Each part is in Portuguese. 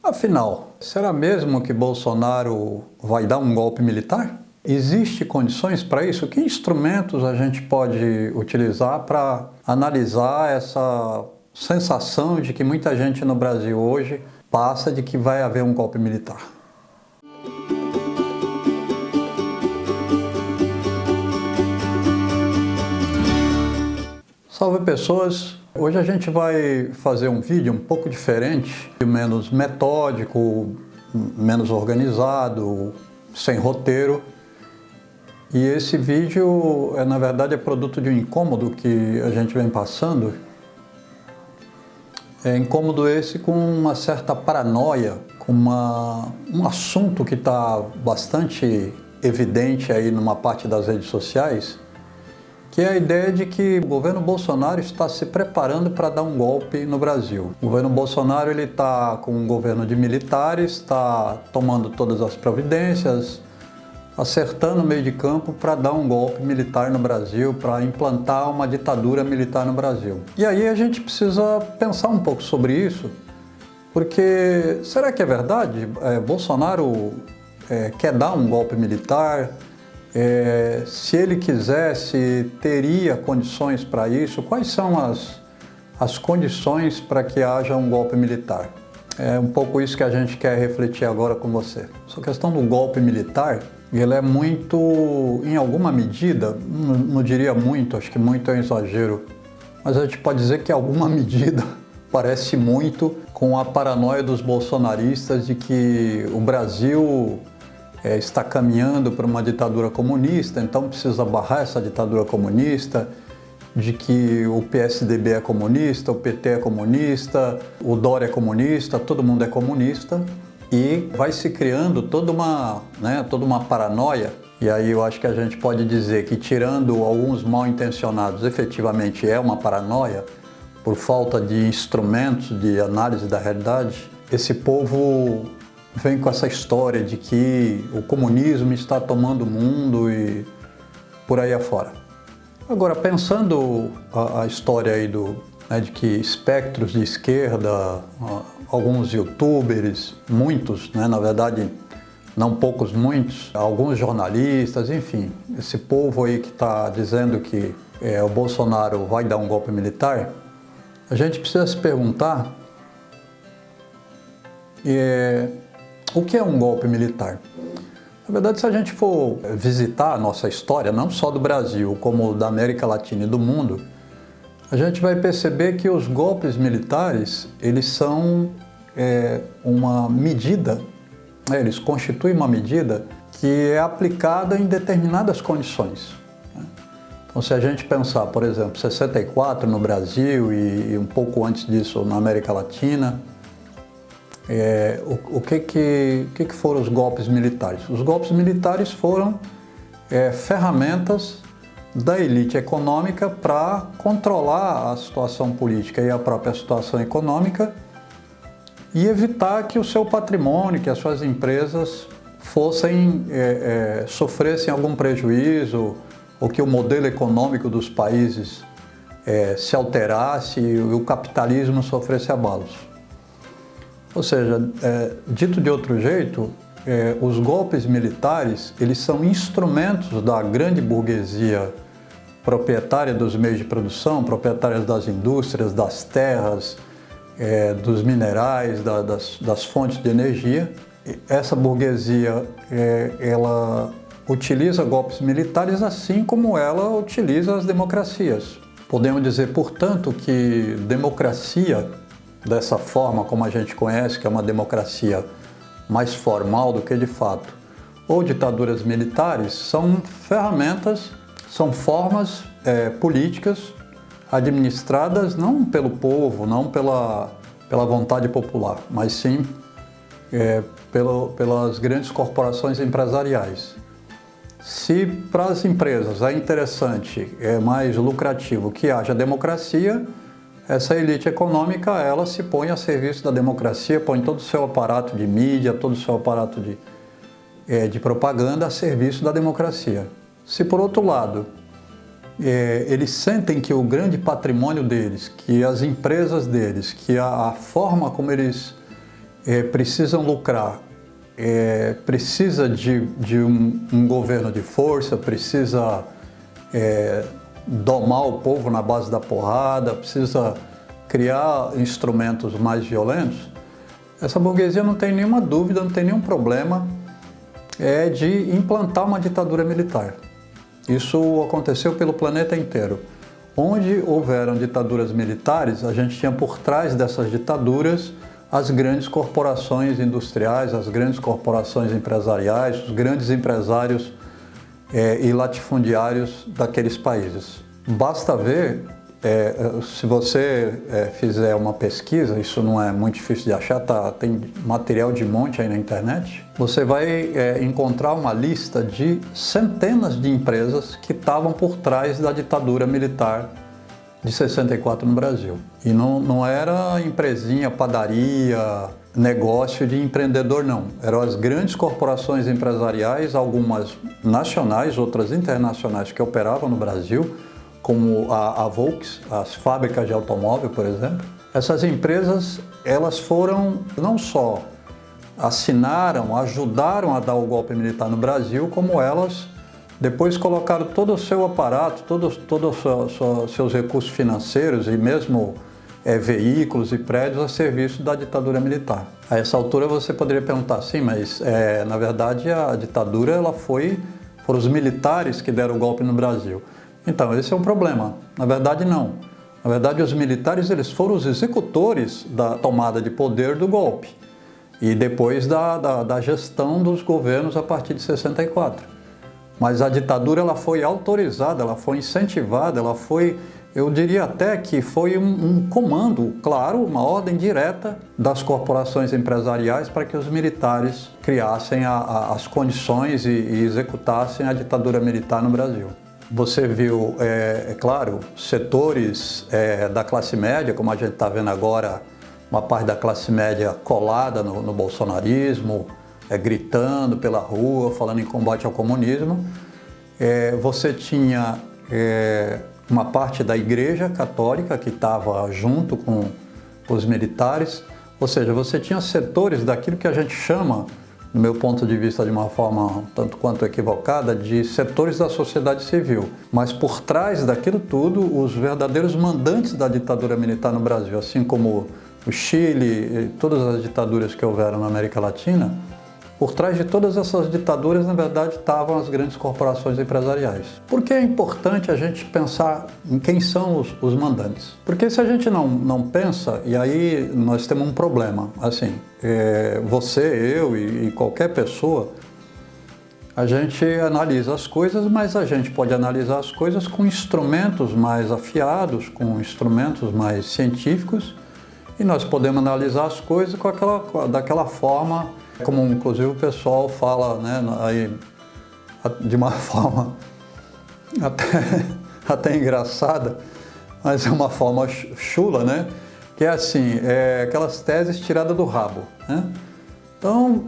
Afinal, será mesmo que Bolsonaro vai dar um golpe militar? Existem condições para isso? Que instrumentos a gente pode utilizar para analisar essa sensação de que muita gente no Brasil hoje passa de que vai haver um golpe militar? Salve pessoas! Hoje a gente vai fazer um vídeo um pouco diferente, menos metódico, menos organizado, sem roteiro. E esse vídeo, na verdade, é produto de um incômodo que a gente vem passando. É incômodo esse com uma certa paranoia, com um assunto que está bastante evidente aí numa parte das redes sociais, que é a ideia de que o governo Bolsonaro está se preparando para dar um golpe no Brasil. O governo Bolsonaro está com um governo de militares, está tomando todas as providências, acertando o meio de campo para dar um golpe militar no Brasil, para implantar uma ditadura militar no Brasil. E aí a gente precisa pensar um pouco sobre isso, porque será que é verdade? Bolsonaro quer dar um golpe militar? Se ele quisesse, teria condições para isso? Quais são as condições para que haja um golpe militar? É um pouco isso que a gente quer refletir agora com você. Essa questão do golpe militar, ele é muito, em alguma medida, não diria muito, acho que muito é um exagero, mas a gente pode dizer que em alguma medida parece muito com a paranoia dos bolsonaristas de que o Brasil está caminhando para uma ditadura comunista, então precisa barrar essa ditadura comunista, de que o PSDB é comunista, o PT é comunista, o Dória é comunista, todo mundo é comunista, e vai se criando toda uma paranoia. E aí eu acho que a gente pode dizer que, tirando alguns mal intencionados, efetivamente é uma paranoia, por falta de instrumentos de análise da realidade. Esse povo vem com essa história de que o comunismo está tomando o mundo e por aí afora. Agora, pensando a história aí de que espectros de esquerda, alguns youtubers, muitos, na verdade, não poucos, muitos, alguns jornalistas, enfim, esse povo aí que está dizendo que o Bolsonaro vai dar um golpe militar, a gente precisa se perguntar o que é um golpe militar? Na verdade, se a gente for visitar a nossa história, não só do Brasil, como da América Latina e do mundo, a gente vai perceber que os golpes militares, eles são uma medida, eles constituem uma medida que é aplicada em determinadas condições. Então, se a gente pensar, por exemplo, 64 no Brasil e um pouco antes disso na América Latina, o que foram os golpes militares? Os golpes militares foram ferramentas da elite econômica para controlar a situação política e a própria situação econômica e evitar que o seu patrimônio, que as suas empresas sofressem algum prejuízo ou que o modelo econômico dos países se alterasse e o capitalismo sofresse abalos. Ou seja, dito de outro jeito, os golpes militares, eles são instrumentos da grande burguesia proprietária dos meios de produção, proprietária das indústrias, das terras, dos minerais, das fontes de energia. Essa burguesia, ela utiliza golpes militares assim como ela utiliza as democracias. Podemos dizer, portanto, que democracia, dessa forma como a gente conhece, que é uma democracia mais formal do que de fato, ou ditaduras militares, são ferramentas, são formas políticas administradas não pelo povo, não pela vontade popular, mas sim pelas grandes corporações empresariais. Se para as empresas é interessante, é mais lucrativo que haja democracia, essa elite econômica, ela se põe a serviço da democracia, põe todo o seu aparato de mídia, todo o seu aparato de propaganda a serviço da democracia. Se, por outro lado, eles sentem que o grande patrimônio deles, que as empresas deles, que a forma como eles precisam lucrar, precisa de um governo de força, precisa domar o povo na base da porrada, precisa criar instrumentos mais violentos, essa burguesia não tem nenhuma dúvida, não tem nenhum problema de implantar uma ditadura militar. Isso aconteceu pelo planeta inteiro. Onde houveram ditaduras militares, a gente tinha por trás dessas ditaduras as grandes corporações industriais, as grandes corporações empresariais, os grandes empresários e latifundiários daqueles países. Basta ver, se você fizer uma pesquisa, isso não é muito difícil de achar, tem material de monte aí na internet, você vai encontrar uma lista de centenas de empresas que estavam por trás da ditadura militar de 64 no Brasil. E não era empresinha, padaria, negócio de empreendedor, não. Eram as grandes corporações empresariais, algumas nacionais, outras internacionais, que operavam no Brasil, como a Volks, as fábricas de automóvel, por exemplo. Essas empresas, elas foram, não só assinaram, ajudaram a dar o golpe militar no Brasil, como elas depois colocaram todo o seu aparato, todos os seus recursos financeiros e mesmo veículos e prédios a serviço da ditadura militar. A essa altura você poderia perguntar, sim, mas na verdade a ditadura foram os militares que deram o golpe no Brasil. Então, esse é um problema. Na verdade, não. Na verdade, os militares eles foram os executores da tomada de poder do golpe e depois da gestão dos governos a partir de 64. Mas a ditadura ela foi autorizada, ela foi incentivada, ela foi, eu diria até que foi um comando, claro, uma ordem direta das corporações empresariais para que os militares criassem as condições e executassem a ditadura militar no Brasil. Você viu, claro, setores da classe média, como a gente está vendo agora, uma parte da classe média colada no bolsonarismo, gritando pela rua, falando em combate ao comunismo. Você tinha uma parte da Igreja Católica que estava junto com os militares, ou seja, você tinha setores daquilo que a gente chama, do meu ponto de vista de uma forma tanto quanto equivocada, de setores da sociedade civil. Mas por trás daquilo tudo, os verdadeiros mandantes da ditadura militar no Brasil, assim como o Chile e todas as ditaduras que houveram na América Latina, por trás de todas essas ditaduras, na verdade, estavam as grandes corporações empresariais. Por que é importante a gente pensar em quem são os mandantes? Porque se a gente não pensa, e aí nós temos um problema, assim, você, eu e qualquer pessoa, a gente analisa as coisas, mas a gente pode analisar as coisas com instrumentos mais afiados, com instrumentos mais científicos, e nós podemos analisar as coisas daquela forma, como inclusive o pessoal fala, né, aí, de uma forma até engraçada, mas é uma forma chula, né? Que é assim, aquelas teses tiradas do rabo, né? Então,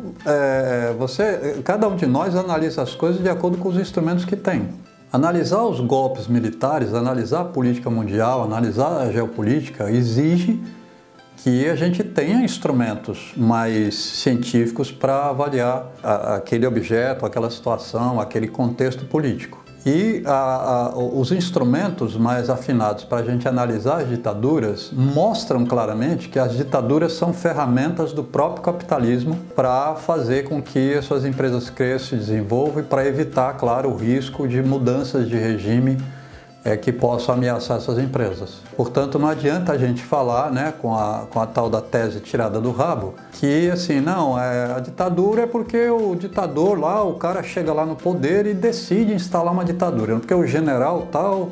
cada um de nós analisa as coisas de acordo com os instrumentos que tem. Analisar os golpes militares, analisar a política mundial, analisar a geopolítica, exige que a gente tenha instrumentos mais científicos para avaliar aquele objeto, aquela situação, aquele contexto político. E os instrumentos mais afinados para a gente analisar as ditaduras mostram claramente que as ditaduras são ferramentas do próprio capitalismo para fazer com que as suas empresas cresçam e desenvolvam e para evitar, claro, o risco de mudanças de regime que possam ameaçar essas empresas. Portanto, não adianta a gente falar, né, com a tal da tese tirada do rabo, que assim, não, a ditadura é porque o ditador lá, o cara chega lá no poder e decide instalar uma ditadura, porque o general tal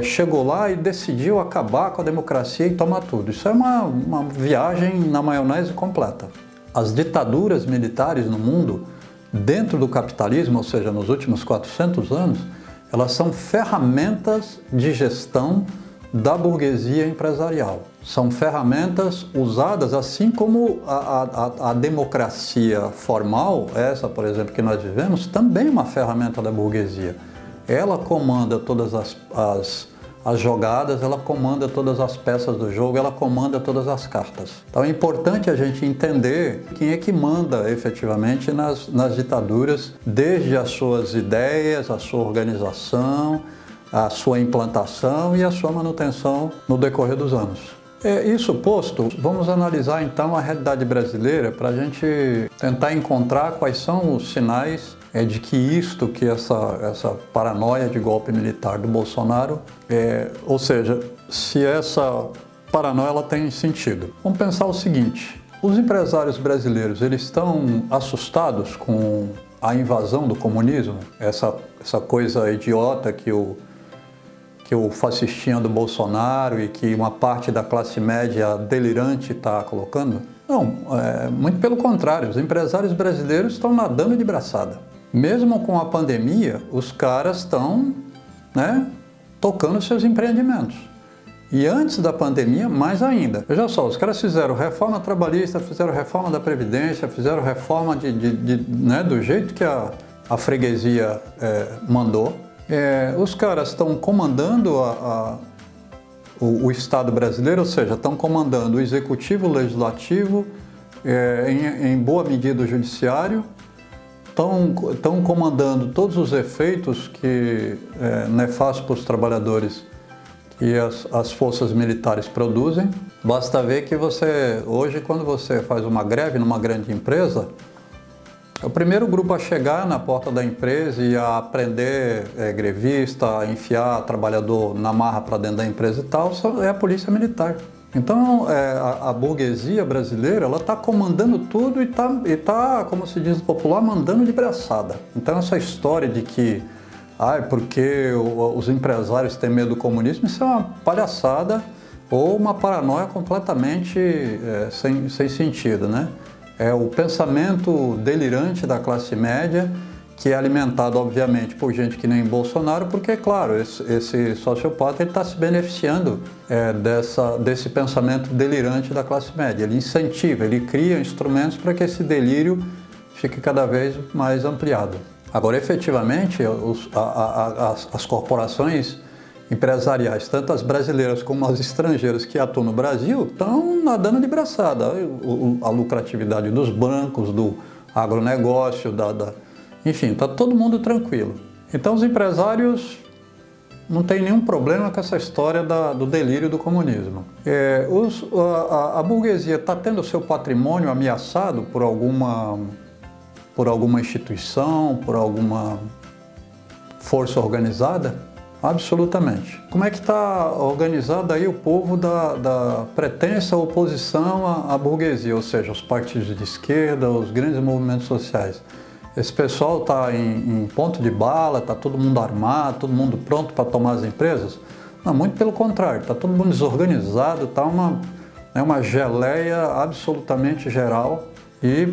chegou lá e decidiu acabar com a democracia e tomar tudo. Isso é uma viagem na maionese completa. As ditaduras militares no mundo, dentro do capitalismo, ou seja, nos últimos 400 anos, elas são ferramentas de gestão da burguesia empresarial. São ferramentas usadas, assim como a democracia formal, essa, por exemplo, que nós vivemos, também é uma ferramenta da burguesia. Ela comanda todas as jogadas, ela comanda todas as peças do jogo, ela comanda todas as cartas. Então é importante a gente entender quem é que manda efetivamente nas ditaduras, desde as suas ideias, a sua organização, a sua implantação e a sua manutenção no decorrer dos anos. Isso posto, vamos analisar então a realidade brasileira para a gente tentar encontrar quais são os sinais de que essa paranoia de golpe militar do Bolsonaro, ou seja, se essa paranoia ela tem sentido. Vamos pensar o seguinte: os empresários brasileiros, eles estão assustados com a invasão do comunismo, essa coisa idiota que o fascistinha do Bolsonaro e que uma parte da classe média delirante está colocando? Não, muito pelo contrário, os empresários brasileiros estão nadando de braçada. Mesmo com a pandemia, os caras estão, tocando seus empreendimentos. E antes da pandemia, mais ainda. Veja só, os caras fizeram reforma trabalhista, fizeram reforma da Previdência, fizeram reforma do jeito que a freguesia mandou. Os caras estão comandando o Estado brasileiro, ou seja, estão comandando o Executivo, o Legislativo, em boa medida o Judiciário, estão comandando todos os efeitos nefastos para os trabalhadores que as forças militares produzem. Basta ver que hoje, quando você faz uma greve numa grande empresa, o primeiro grupo a chegar na porta da empresa e a prender grevista, a enfiar trabalhador na marra para dentro da empresa e tal, é a polícia militar. Então, a burguesia brasileira, ela está comandando tudo e tá, como se diz no popular, mandando de braçada. Então, essa história de que, porque os empresários têm medo do comunismo, isso é uma palhaçada ou uma paranoia completamente sem sentido, né? É o pensamento delirante da classe média, que é alimentado, obviamente, por gente que nem Bolsonaro, porque, claro, esse sociopata está se beneficiando desse pensamento delirante da classe média. Ele incentiva, ele cria instrumentos para que esse delírio fique cada vez mais ampliado. Agora, efetivamente, as corporações empresariais, tanto as brasileiras como as estrangeiras que atuam no Brasil, estão nadando de braçada. A lucratividade dos bancos, do agronegócio, enfim, está todo mundo tranquilo. Então os empresários não têm nenhum problema com essa história do delírio do comunismo. A burguesia está tendo o seu patrimônio ameaçado por alguma instituição, por alguma força organizada? Absolutamente. Como é que está organizado aí o povo da pretensa oposição à burguesia, ou seja, os partidos de esquerda, os grandes movimentos sociais? Esse pessoal está em ponto de bala, está todo mundo armado, todo mundo pronto para tomar as empresas? Não, muito pelo contrário, está todo mundo desorganizado, está uma geleia absolutamente geral e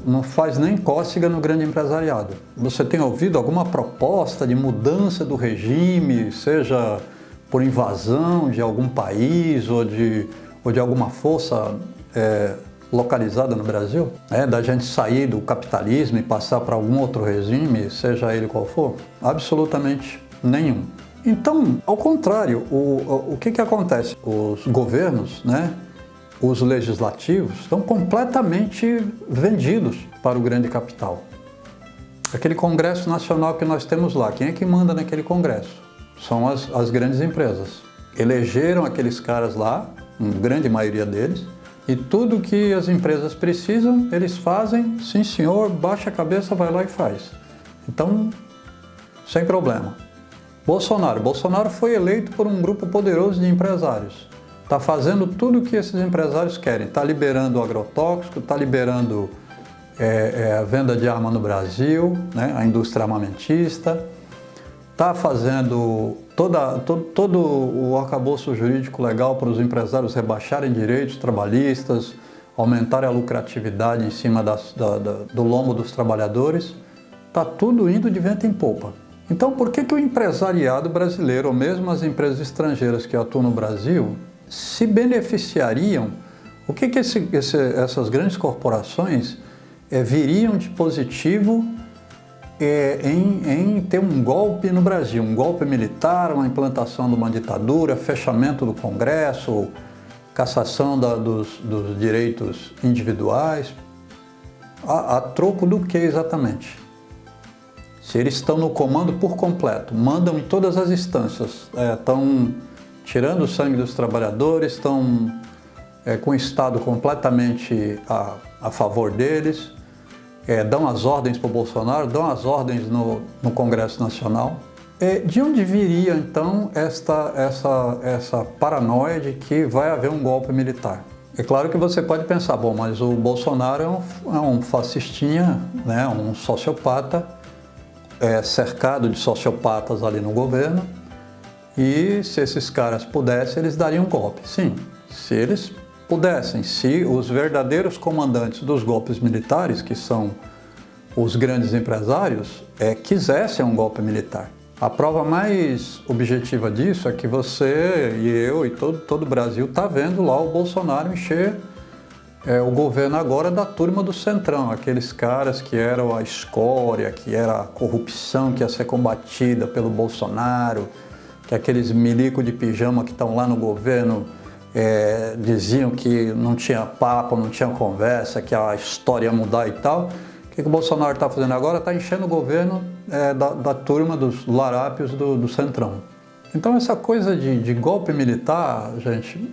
não faz nem cócega no grande empresariado. Você tem ouvido alguma proposta de mudança do regime, seja por invasão de algum país ou de alguma força localizada no Brasil, da gente sair do capitalismo e passar para algum outro regime, seja ele qual for? Absolutamente nenhum. Então, ao contrário, o que acontece? Os governos, os legislativos, estão completamente vendidos para o grande capital. Aquele Congresso Nacional que nós temos lá, quem é que manda naquele Congresso? São as grandes empresas. Elegeram aqueles caras lá, uma grande maioria deles, e tudo que as empresas precisam, eles fazem, sim senhor, baixa a cabeça, vai lá e faz. Então, sem problema. Bolsonaro foi eleito por um grupo poderoso de empresários. Está fazendo tudo o que esses empresários querem. Está liberando o agrotóxico, está liberando a venda de arma no Brasil, a indústria armamentista. Está fazendo todo o arcabouço jurídico legal para os empresários rebaixarem direitos trabalhistas, aumentarem a lucratividade em cima do lombo dos trabalhadores. Está tudo indo de vento em popa. Então, por que o empresariado brasileiro, ou mesmo as empresas estrangeiras que atuam no Brasil, se beneficiariam? O que essas grandes corporações viriam de positivo em ter um golpe no Brasil, um golpe militar, uma implantação de uma ditadura, fechamento do Congresso, cassação dos direitos individuais. A troco do que exatamente? Se eles estão no comando por completo, mandam em todas as instâncias, estão tirando o sangue dos trabalhadores, estão com o Estado completamente a favor deles, dão as ordens para o Bolsonaro, dão as ordens no Congresso Nacional. De onde viria, então, essa paranoia de que vai haver um golpe militar? É claro que você pode pensar, bom, mas o Bolsonaro é um fascistinha, né, um sociopata, cercado de sociopatas ali no governo, e se esses caras pudessem, eles dariam um golpe. Sim, se eles pudessem, se os verdadeiros comandantes dos golpes militares, que são os grandes empresários, quisessem um golpe militar. A prova mais objetiva disso é que você e eu e todo o Brasil está vendo lá o Bolsonaro encher o governo agora da turma do Centrão, aqueles caras que eram a escória, que era a corrupção que ia ser combatida pelo Bolsonaro, que aqueles milico de pijama que estão lá no governo diziam que não tinha papo, não tinha conversa, que a história ia mudar e tal. O que o Bolsonaro está fazendo agora? Está enchendo o governo da turma dos larápios do Centrão. Então essa coisa de golpe militar, gente,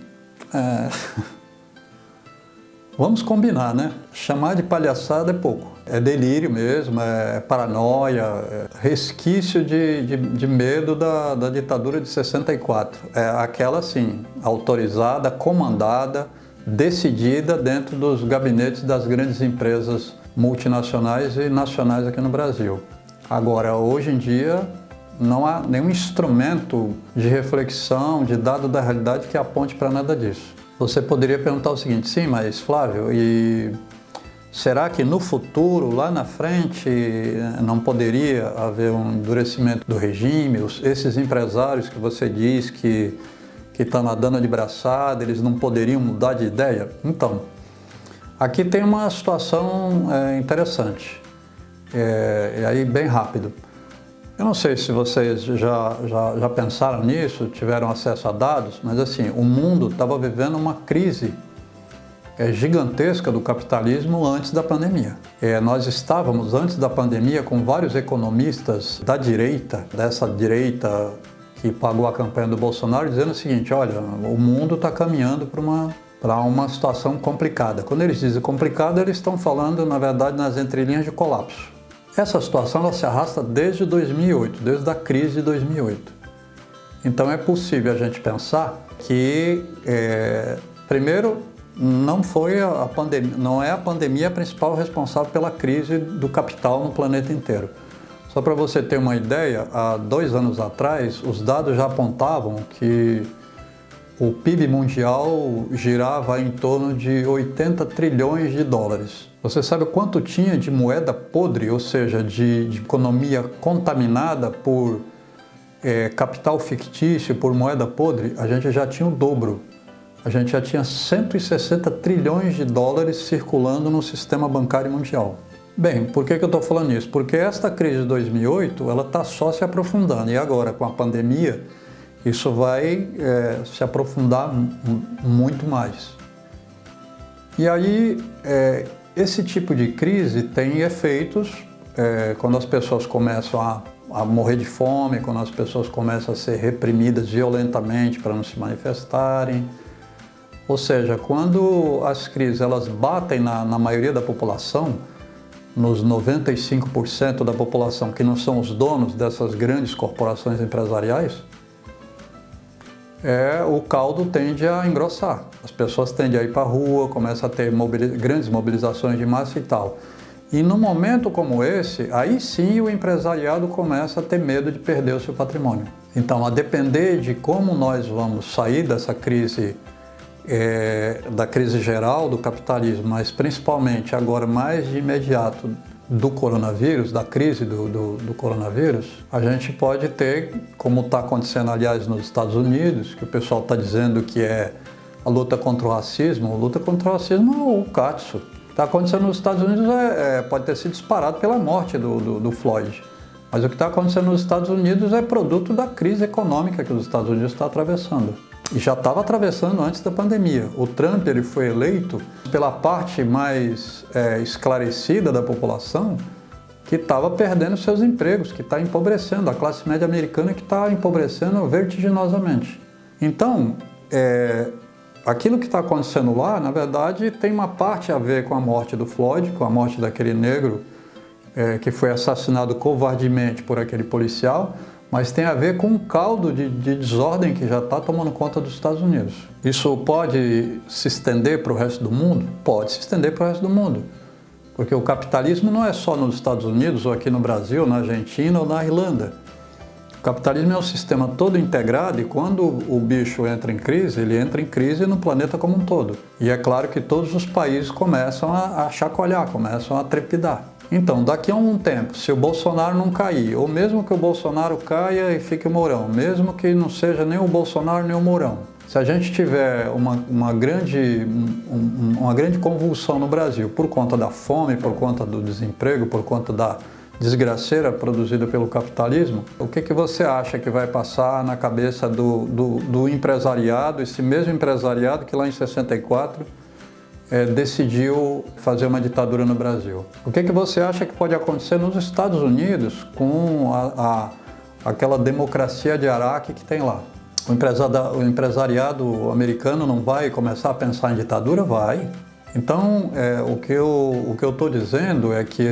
vamos combinar, né? Chamar de palhaçada é pouco. É delírio mesmo, é paranoia, resquício de medo da ditadura de 64. É aquela, assim, autorizada, comandada, decidida dentro dos gabinetes das grandes empresas multinacionais e nacionais aqui no Brasil. Agora, hoje em dia, não há nenhum instrumento de reflexão, de dado da realidade que aponte para nada disso. Você poderia perguntar o seguinte: sim, mas Flávio, e será que no futuro, lá na frente, não poderia haver um endurecimento do regime? Esses empresários que você diz que estão nadando de braçada, eles não poderiam mudar de ideia? Então, aqui tem uma situação interessante, e aí bem rápido. Eu não sei se vocês já pensaram nisso, tiveram acesso a dados, mas assim, o mundo estava vivendo uma crise gigantesca do capitalismo antes da pandemia. Nós estávamos, antes da pandemia, com vários economistas da direita, dessa direita que pagou a campanha do Bolsonaro, dizendo o seguinte: olha, o mundo está caminhando para uma situação complicada. Quando eles dizem complicada, eles estão falando, na verdade, nas entrelinhas de colapso. Essa situação ela se arrasta desde 2008, desde a crise de 2008. Então é possível a gente pensar que, primeiro, não é a pandemia a principal responsável pela crise do capital no planeta inteiro. Só para você ter uma ideia, há 2 anos atrás, os dados já apontavam que o PIB mundial girava em torno de 80 trilhões de dólares. Você sabe quanto tinha de moeda podre, ou seja, de economia contaminada por capital fictício, por moeda podre? A gente já tinha o dobro. A gente já tinha 160 trilhões de dólares circulando no sistema bancário mundial. Bem, por que eu estou falando isso? Porque esta crise de 2008 ela está só se aprofundando, e agora com a pandemia isso vai se aprofundar muito mais. E aí, esse tipo de crise tem efeitos quando as pessoas começam a morrer de fome, quando as pessoas começam a ser reprimidas violentamente para não se manifestarem. Ou seja, quando as crises elas batem na maioria da população, nos 95% da população que não são os donos dessas grandes corporações empresariais, o caldo tende a engrossar. As pessoas tendem a ir para a rua, começam a ter grandes mobilizações de massa e tal. E num momento como esse, aí sim o empresariado começa a ter medo de perder o seu patrimônio. Então, a depender de como nós vamos sair dessa crise, da crise geral do capitalismo, mas principalmente agora mais de imediato do coronavírus, da crise do coronavírus, a gente pode ter, como está acontecendo, aliás, nos Estados Unidos, que o pessoal está dizendo que é a luta contra o racismo. A luta contra o racismo é o CATSO. que está acontecendo nos Estados Unidos pode ter sido disparado pela morte do Floyd. Mas o que está acontecendo nos Estados Unidos é produto da crise econômica que os Estados Unidos está atravessando. E já estava atravessando antes da pandemia. O Trump ele foi eleito pela parte mais esclarecida da população que estava perdendo seus empregos, que está empobrecendo, a classe média americana que está empobrecendo vertiginosamente. Então, aquilo que está acontecendo lá, na verdade, tem uma parte a ver com a morte do Floyd, com a morte daquele negro que foi assassinado covardemente por aquele policial, mas tem a ver com um caldo de desordem que já está tomando conta dos Estados Unidos. Isso pode se estender para o resto do mundo? Pode se estender para o resto do mundo. Porque o capitalismo não é só nos Estados Unidos, ou aqui no Brasil, na Argentina ou na Irlanda. O capitalismo é um sistema todo integrado e quando o bicho entra em crise, ele entra em crise no planeta como um todo. E é claro que todos os países começam a chacoalhar, começam a trepidar. Então, daqui a um tempo, se o Bolsonaro não cair, ou mesmo que o Bolsonaro caia e fique o Mourão, mesmo que não seja nem o Bolsonaro nem o Mourão, se a gente tiver uma grande convulsão no Brasil por conta da fome, por conta do desemprego, por conta da desgraceira produzida pelo capitalismo, o que você acha que vai passar na cabeça do empresariado, esse mesmo empresariado que lá em 64 decidiu fazer uma ditadura no Brasil? O que você acha que pode acontecer nos Estados Unidos com aquela democracia de Araque que tem lá? O empresariado americano não vai começar a pensar em ditadura? Vai. Então, o que eu estou dizendo é que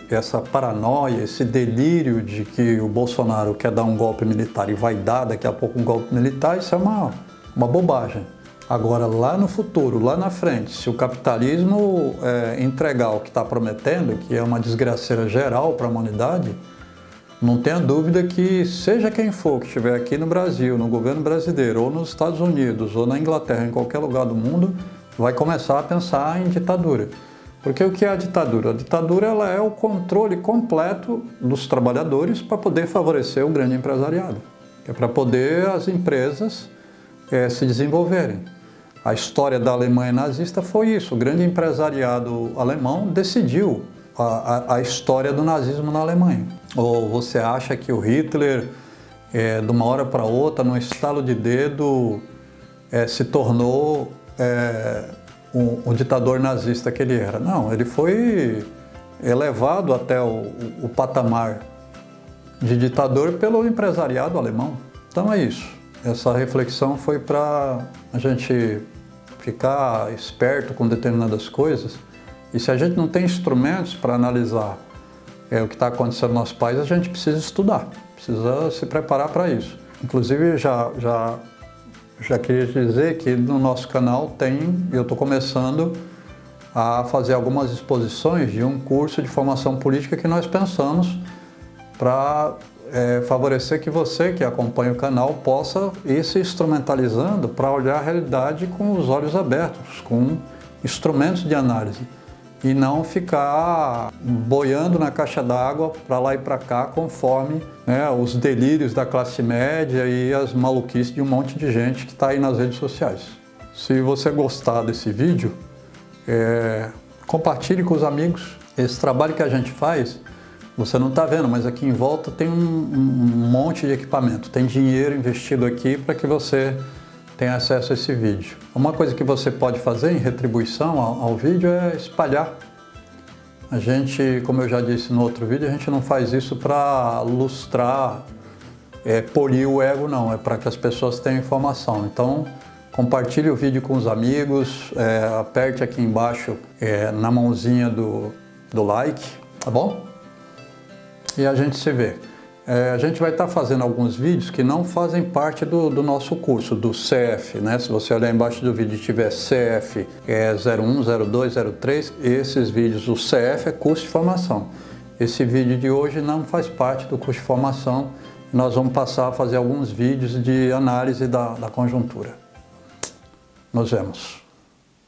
essa paranoia, esse delírio de que o Bolsonaro quer dar um golpe militar e vai dar daqui a pouco um golpe militar, isso é uma bobagem. Agora, lá no futuro, lá na frente, se o capitalismo entregar o que está prometendo, que é uma desgraceira geral para a humanidade, não tenha dúvida que, seja quem for que estiver aqui no Brasil, no governo brasileiro, ou nos Estados Unidos, ou na Inglaterra, em qualquer lugar do mundo, vai começar a pensar em ditadura. Porque o que é a ditadura? A ditadura ela é o controle completo dos trabalhadores para poder favorecer o grande empresariado, que é para poder as empresas se desenvolverem. A história da Alemanha nazista foi isso. O grande empresariado alemão decidiu a história do nazismo na Alemanha. Ou você acha que o Hitler, de uma hora para outra, num estalo de dedo, se tornou o ditador nazista que ele era? Não, ele foi elevado até o patamar de ditador pelo empresariado alemão. Então é isso. Essa reflexão foi para a gente ficar esperto com determinadas coisas. E se a gente não tem instrumentos para analisar o que está acontecendo no nosso país, a gente precisa estudar, precisa se preparar para isso. Inclusive, já queria dizer que no nosso canal eu estou começando a fazer algumas exposições de um curso de formação política que nós pensamos para favorecer que você que acompanha o canal possa ir se instrumentalizando para olhar a realidade com os olhos abertos, com instrumentos de análise e não ficar boiando na caixa d'água para lá e para cá conforme os delírios da classe média e as maluquices de um monte de gente que está aí nas redes sociais. Se você gostar desse vídeo, compartilhe com os amigos. Esse trabalho que a gente faz, você não está vendo, mas aqui em volta tem um monte de equipamento, tem dinheiro investido aqui para que você tenha acesso a esse vídeo. Uma coisa que você pode fazer em retribuição ao vídeo é espalhar. A gente, como eu já disse no outro vídeo, a gente não faz isso para lustrar, polir o ego, não, é para que as pessoas tenham informação. Então, compartilhe o vídeo com os amigos, aperte aqui embaixo na mãozinha do like, tá bom? E a gente se vê. A gente vai estar fazendo alguns vídeos que não fazem parte do nosso curso, do CF, né? Se você olhar embaixo do vídeo e tiver CF 01, 02, 03, esses vídeos, o CF é curso de formação. Esse vídeo de hoje não faz parte do curso de formação. Nós vamos passar a fazer alguns vídeos de análise da conjuntura. Nos vemos.